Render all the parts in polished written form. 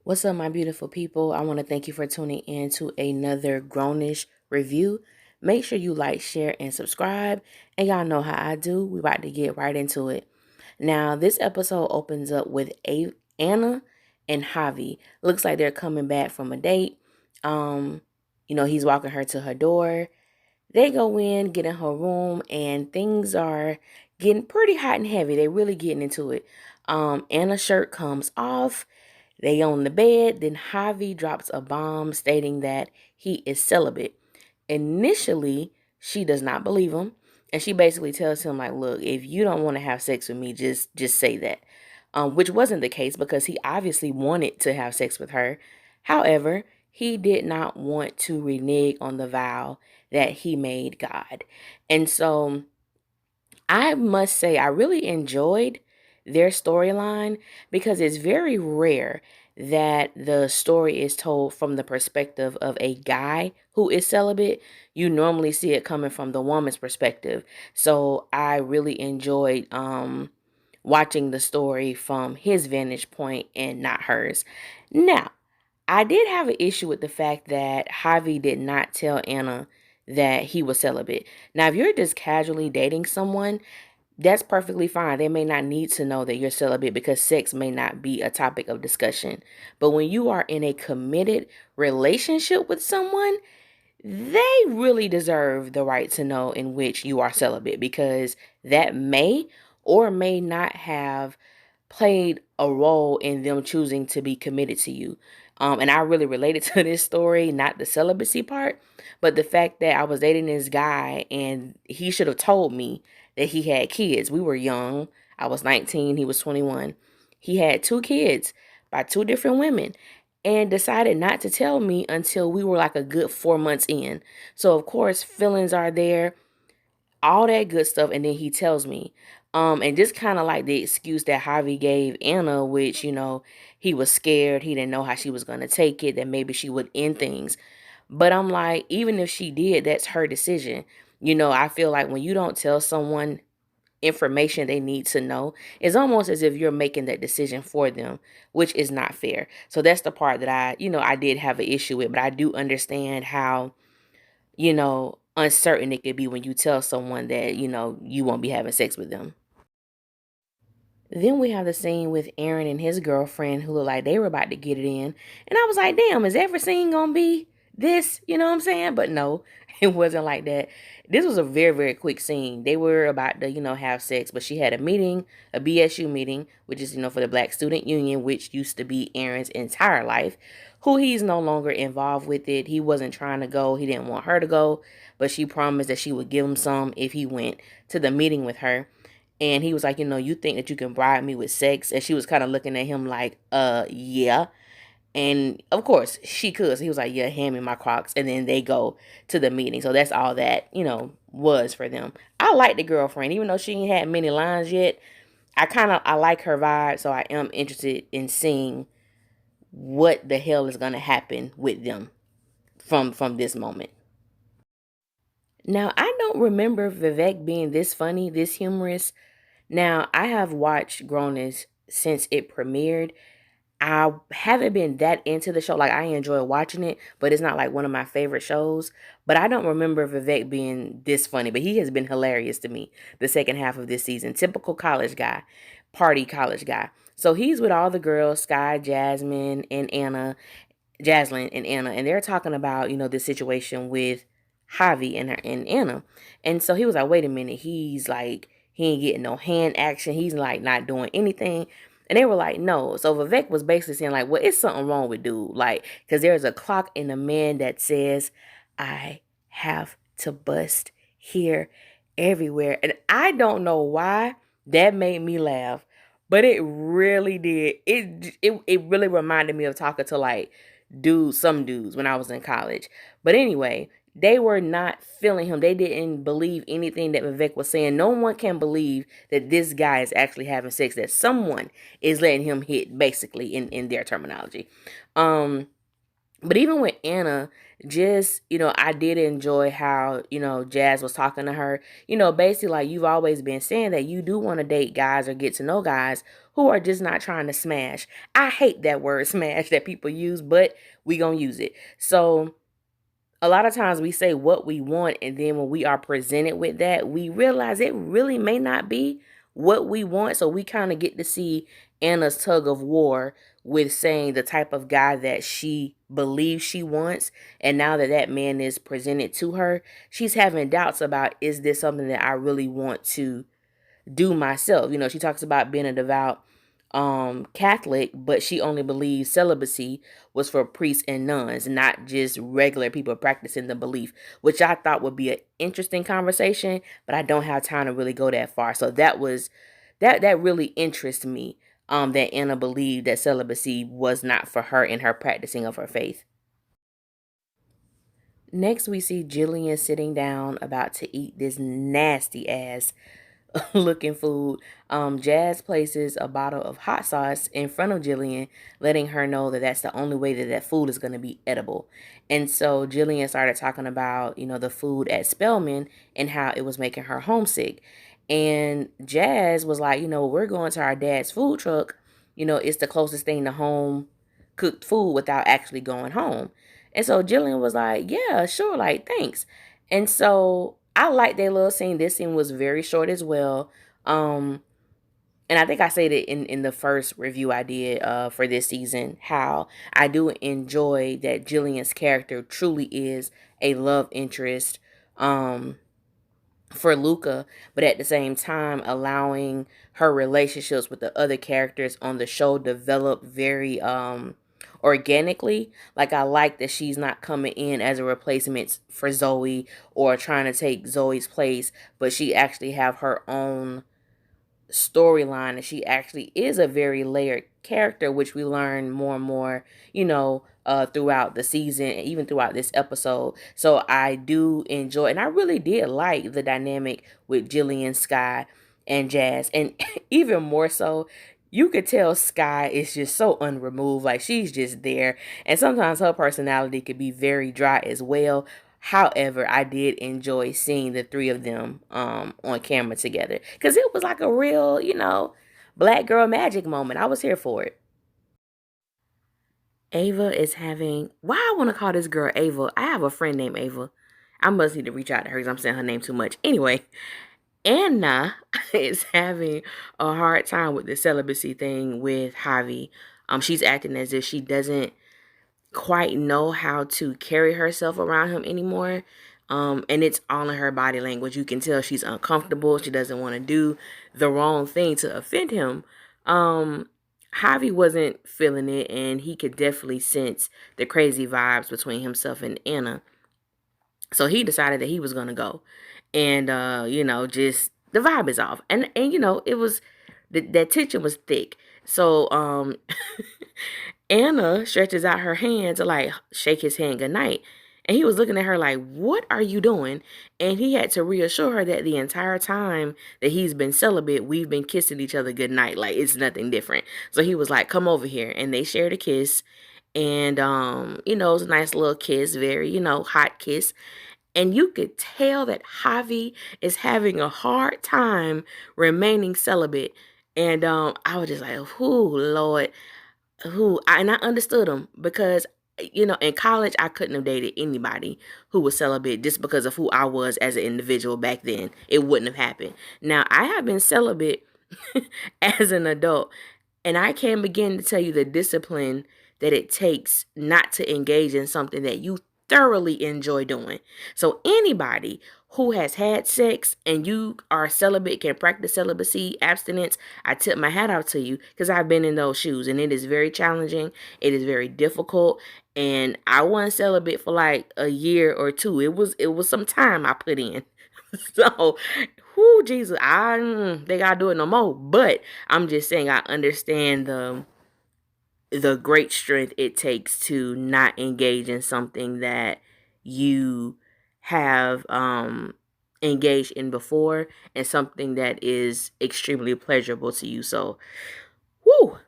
What's up, my beautiful people? I want to thank you for tuning in to another Grownish review. Make sure you like, share, and subscribe. And y'all know how I do. We about to get right into it. Now, this episode opens up with Anna and Javi. Looks like they're coming back from a date. Um, he's walking her to her door. They go in, get in her room, and things are getting pretty hot and heavy. They really getting into it. Anna's shirt comes off. They on the bed, then Javi drops a bomb stating that he is celibate. Initially, she does not believe him, and she basically tells him like, "Look, if you don't want to have sex with me, just say that." Which wasn't the case because he obviously wanted to have sex with her. However, he did not want to renege on the vow that he made God. And so I must say, I really enjoyed their storyline because it's very rare that the story is told from the perspective of a guy who is celibate. You normally see it coming from the woman's perspective. So I really enjoyed watching the story from his vantage point and not hers. Now, I did have an issue with the fact that Javi did not tell Anna that he was celibate. Now, if you're just casually dating someone, that's perfectly fine. They may not need to know that you're celibate because sex may not be a topic of discussion. But when you are in a committed relationship with someone, they really deserve the right to know in which you are celibate because that may or may not have played a role in them choosing to be committed to you. And I really related to this story, not the celibacy part, but the fact that I was dating this guy and he should have told me that he had kids. We were young. I was 19, he was 21. He had two kids by two different women and decided not to tell me until we were like a good 4 months in. So, of course, feelings are there, all that good stuff, and then he tells me. And just kind of like the excuse that Javi gave Anna, which, he was scared, he didn't know how she was going to take it, that maybe she would end things. But I'm like, even if she did, that's her decision. I feel like when you don't tell someone information they need to know, it's almost as if you're making that decision for them, which is not fair. So that's the part that I did have an issue with, but I do understand how, uncertain it could be when you tell someone that, you won't be having sex with them. Then we have the scene with Aaron and his girlfriend who look like they were about to get it in. And I was like, damn, is every scene gonna be this? You know what I'm saying? But no, it wasn't like that. This was a very, very quick scene. They were about to, have sex, but she had a meeting, a BSU meeting, which is, for the Black Student Union, which used to be Aaron's entire life, who he's no longer involved with it. He wasn't trying to go. He didn't want her to go, but she promised that she would give him some if he went to the meeting with her. And he was like, you think that you can bribe me with sex? And she was kind of looking at him like, yeah. And of course she could. So he was like, yeah, hand me my Crocs. And then they go to the meeting. So that's all that, was for them. I like the girlfriend, even though she ain't had many lines yet. I like her vibe. So I am interested in seeing what the hell is going to happen with them from this moment. Now, I don't remember Vivek being this funny, this humorous. Now, I have watched Grownish since it premiered. I haven't been that into the show. Like, I enjoy watching it, but it's not like one of my favorite shows. But I don't remember Vivek being this funny, but he has been hilarious to me the second half of this season. Typical college guy, party college guy. So he's with all the girls, Sky, Jasmine, and Anna, Jaslyn and Anna, and they're talking about, the situation with Javi and Anna. And so he was like, wait a minute, he's like, he ain't getting no hand action. He's like not doing anything. And they were like, no. So Vivek was basically saying, like, well, it's something wrong with dude. Like, because there's a clock in the man that says, I have to bust here everywhere. And I don't know why that made me laugh, but it really did. It really reminded me of talking to like some dudes when I was in college. But anyway, they were not feeling him. They didn't believe anything that Vivek was saying. No one can believe that this guy is actually having sex, that someone is letting him hit, basically, in their terminology. Um, But even with Anna, just, I did enjoy how, Jazz was talking to her. Basically, like, you've always been saying that you do want to date guys or get to know guys who are just not trying to smash. I hate that word smash that people use, but we gonna use it. So a lot of times we say what we want, and then when we are presented with that, we realize it really may not be what we want. So we kind of get to see Anna's tug of war with saying the type of guy that she believes she wants, and now that that man is presented to her, she's having doubts about, is this something that I really want to do myself? She talks about being a devout Catholic, but she only believes celibacy was for priests and nuns, not just regular people practicing the belief, which I thought would be an interesting conversation, but I don't have time to really go that far. So that really interests me, that Anna believed that celibacy was not for her in her practicing of her faith. Next, we see Jillian sitting down about to eat this nasty ass looking food. Jazz places a bottle of hot sauce in front of Jillian, letting her know that that's the only way that that food is going to be edible. And so Jillian started talking about, the food at Spelman and how it was making her homesick. And Jazz was like, we're going to our dad's food truck. It's the closest thing to home cooked food without actually going home. And so Jillian was like, yeah, sure, like, thanks. And so I like that little scene. This scene was very short as well. Um, and I think I said it in the first review I did for this season, how I do enjoy that Jillian's character truly is a love interest for Luca, but at the same time allowing her relationships with the other characters on the show develop very organically. Like, I like that she's not coming in as a replacement for Zoe or trying to take Zoe's place, but she actually have her own storyline, and she actually is a very layered character, which we learn more and more, throughout the season, even throughout this episode. So I do enjoy, and I really did like the dynamic with Jillian, Sky, and Jazz. And even more so, you could tell Sky is just so unremoved, like she's just there. And sometimes her personality could be very dry as well. However, I did enjoy seeing the three of them on camera together, because it was like a real, black girl magic moment. I was here for it. Ava is having, why I want to call this girl Ava? I have a friend named Ava. I must need to reach out to her because I'm saying her name too much. Anyway, Anna is having a hard time with the celibacy thing with Javi. She's acting as if she doesn't quite know how to carry herself around him anymore. And it's all in her body language. You can tell she's uncomfortable. She doesn't want to do the wrong thing to offend him. Javi wasn't feeling it, and he could definitely sense the crazy vibes between himself and Anna. So he decided that he was gonna go, and just the vibe is off, and it was that tension was thick. So Anna stretches out her hand to like shake his hand goodnight. And he was looking at her like, what are you doing? And he had to reassure her that the entire time that he's been celibate, we've been kissing each other goodnight. Like, it's nothing different. So he was like, come over here. And they shared a kiss. And, it was a nice little kiss, very, hot kiss. And you could tell that Javi is having a hard time remaining celibate. And I was just like, oh, Lord. And I understood him because, in college, I couldn't have dated anybody who was celibate just because of who I was as an individual back then. It wouldn't have happened. Now, I have been celibate as an adult, and I can begin to tell you the discipline that it takes not to engage in something that you thoroughly enjoy doing. So anybody who has had sex and you are celibate, can practice celibacy, abstinence, I tip my hat out to you, because I've been in those shoes, and it is very challenging. It is very difficult. And I wasn't celibate for like a year or two. It was some time I put in. So, whoo, Jesus, I don't think I'll do it no more. But I'm just saying, I understand the great strength it takes to not engage in something that you have engaged in before, and something that is extremely pleasurable to you. So, whoo.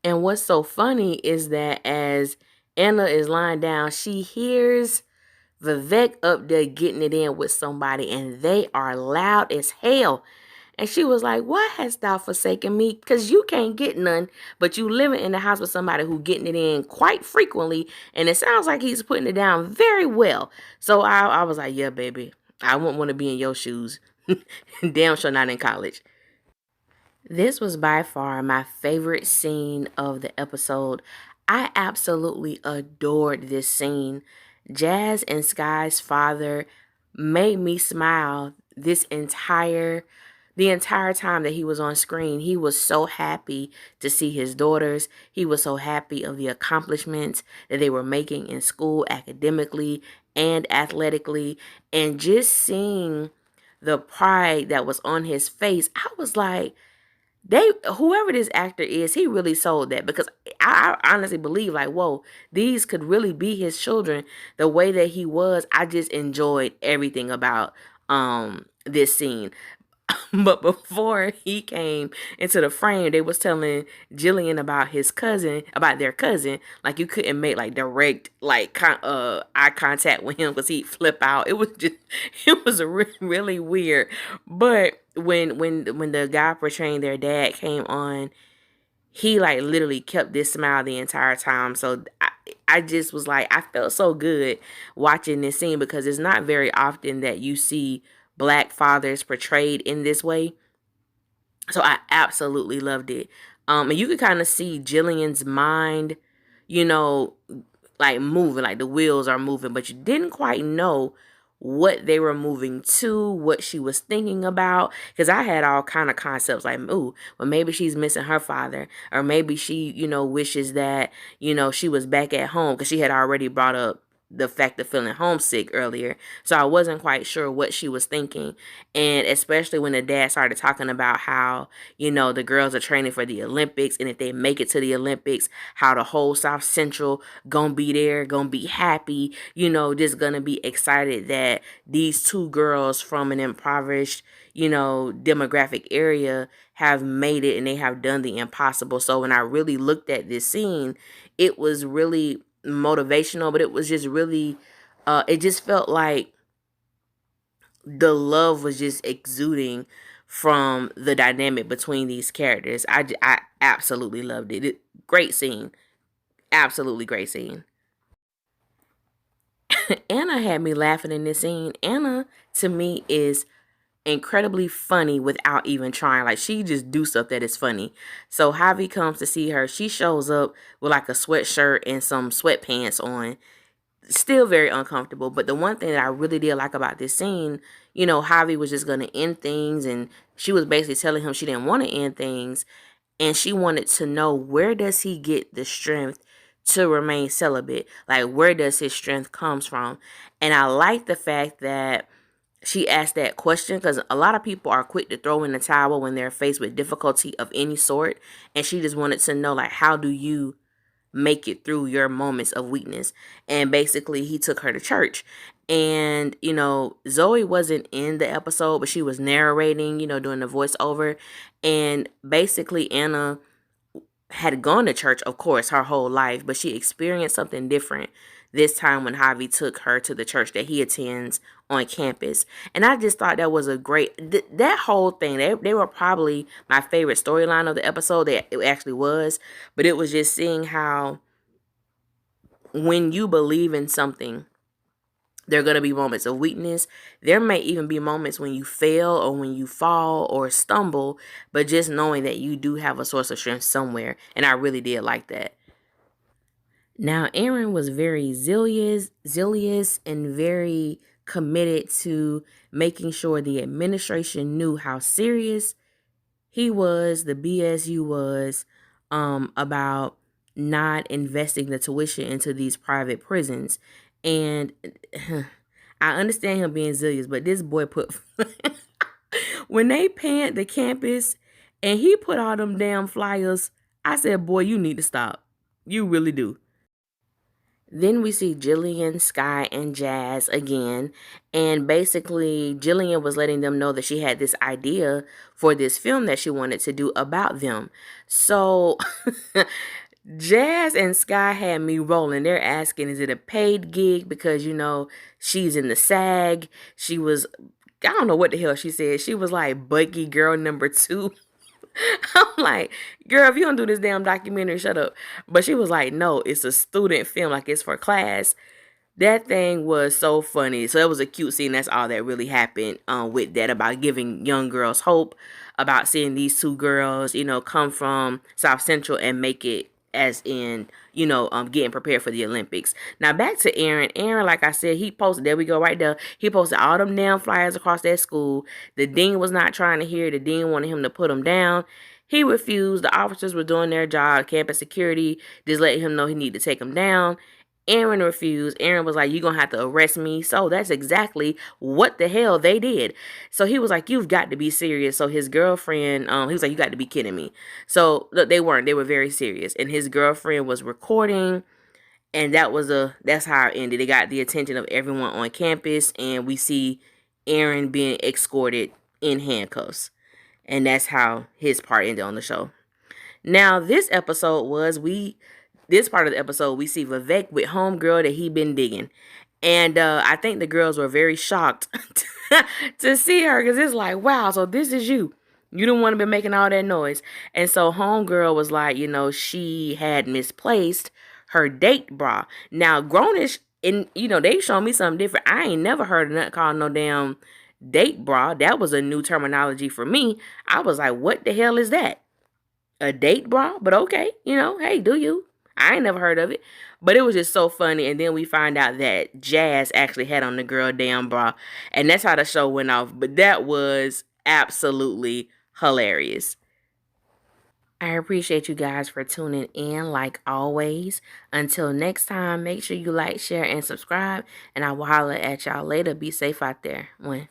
And what's so funny is that as Anna is lying down. She hears Vivek up there getting it in with somebody, and they are loud as hell. And she was like, why hast thou forsaken me? Because you can't get none, but you living in the house with somebody who getting it in quite frequently. And it sounds like he's putting it down very well. So I was like, yeah, baby, I wouldn't want to be in your shoes. Damn sure not in college. This was by far my favorite scene of the episode. I absolutely adored this scene. Jazz and Sky's father made me smile the entire time that he was on screen. He was so happy to see his daughters. He was so happy of the accomplishments that they were making in school academically and athletically, and just seeing the pride that was on his face. I was like, whoever this actor is, he really sold that, because I honestly believe, like, whoa, these could really be his children. The way that he was, I just enjoyed everything about this scene. But before he came into the frame, they was telling Jillian about their cousin. Like, you couldn't make like direct eye contact with him because he'd flip out. It was just, it was really weird. But when the guy portraying their dad came on, he like literally kept this smile the entire time. So I just was like, I felt so good watching this scene, because it's not very often that you see Black fathers portrayed in this way. So I absolutely loved it. And you could kind of see Jillian's mind, you know, like moving, like the wheels are moving, but you didn't quite know what they were moving to, what she was thinking about. Because I had all kind of concepts like, ooh, well, maybe she's missing her father, or maybe she, wishes that, she was back at home, because she had already brought up the fact of feeling homesick earlier. So I wasn't quite sure what she was thinking. And especially when the dad started talking about how, the girls are training for the Olympics, and if they make it to the Olympics, how the whole South Central gonna be there, gonna be happy, just gonna be excited that these two girls from an impoverished, demographic area have made it, and they have done the impossible. So when I really looked at this scene, it was really motivational, but it was just really, it just felt like the love was just exuding from the dynamic between these characters. I absolutely loved it. Great scene. Absolutely great scene. Anna had me laughing in this scene. Anna, to me, is incredibly funny without even trying. Like, she just do stuff that is funny. So Javi comes to see her. She shows up with like a sweatshirt and some sweatpants on. Still very uncomfortable. But the one thing that I really did like about this scene, Javi was just going to end things, and she was basically telling him she didn't want to end things, and she wanted to know, where does he get the strength to remain celibate? Like, where does his strength comes from? And I like the fact that she asked that question, because a lot of people are quick to throw in the towel when they're faced with difficulty of any sort. And she just wanted to know, like, how do you make it through your moments of weakness? And basically, he took her to church. And, Zoe wasn't in the episode, but she was narrating, doing the voiceover. And basically, Anna had gone to church, of course, her whole life, but she experienced something different this time when Javi took her to the church that he attends on campus. And I just thought that was a great, that whole thing, they were probably my favorite storyline of the episode. It actually was. But it was just seeing how when you believe in something, there are going to be moments of weakness. There may even be moments when you fail or when you fall or stumble, but just knowing that you do have a source of strength somewhere. And I really did like that. Now, Aaron was very zealous and very committed to making sure the administration knew how serious he was, the BSU was, about not investing the tuition into these private prisons. And I understand him being zealous, but this boy put when they panned the campus and he put all them damn flyers, I said, boy, you need to stop. You really do. Then we see Jillian, Sky, and Jazz again. And basically, Jillian was letting them know that she had this idea for this film that she wanted to do about them. So Jazz and Sky had me rolling. They're asking, is it a paid gig? Because, she's in the SAG. She was, I don't know what the hell she said. She was like Bucky girl number 2. I'm like, girl, if you don't do this damn documentary, shut up. But she was like, no, it's a student film, like it's for class. That thing was so funny. So it was a cute scene. That's all that really happened with that, about giving young girls hope, about seeing these two girls, come from South Central and make it, as in, getting prepared for the Olympics. Now back to Aaron. Aaron, like I said, he posted, there we go right there. He posted all them damn flyers across that school. The dean was not trying to hear. The dean wanted him to put them down. He refused. The officers were doing their job. Campus security just letting him know he needed to take them down. Aaron refused. Aaron was like, you're going to have to arrest me. So that's exactly what the hell they did. So he was like, you've got to be serious. So his girlfriend, he was like, you got to be kidding me. So look, they weren't. They were very serious. And his girlfriend was recording. And that's how it ended. It got the attention of everyone on campus. And we see Aaron being escorted in handcuffs. And that's how his part ended on the show. Now, this part of the episode, we see Vivek with homegirl that he been digging. And I think the girls were very shocked to see her, because it's like, wow, so this is you. You don't want to be making all that noise. And so homegirl was like, she had misplaced her date bra. Now, Grownish, and they showed me something different. I ain't never heard of nothing called no damn date bra. That was a new terminology for me. I was like, what the hell is that? A date bra? But okay, hey, do you? I ain't never heard of it. But it was just so funny. And then we find out that Jazz actually had on the girl damn bra. And that's how the show went off. But that was absolutely hilarious. I appreciate you guys for tuning in like always. Until next time, make sure you like, share, and subscribe. And I will holler at y'all later. Be safe out there. One.